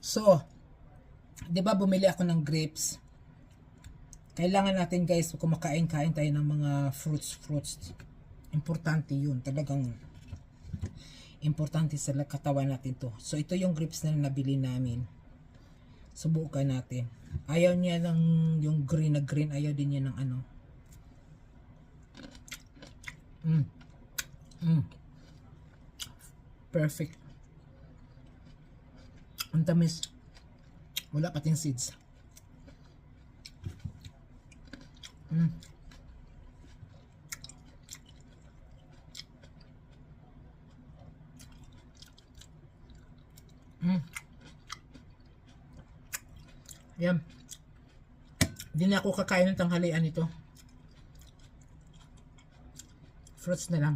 So, 'di ba bumili ako ng grapes? Kailangan natin guys, kumakain-kain tayo ng mga fruits. Importante 'yun, talagang importante sa katawan natin 'to. So ito yung grapes na nabili namin. Subukan natin. Ayaw niya ng yung green na green, ayaw din niya ng ano. Perfect. Ang tamis. Wala pating seeds. Yan. Hindi na ako kakain ng tanghalian ito. Fruits na lang.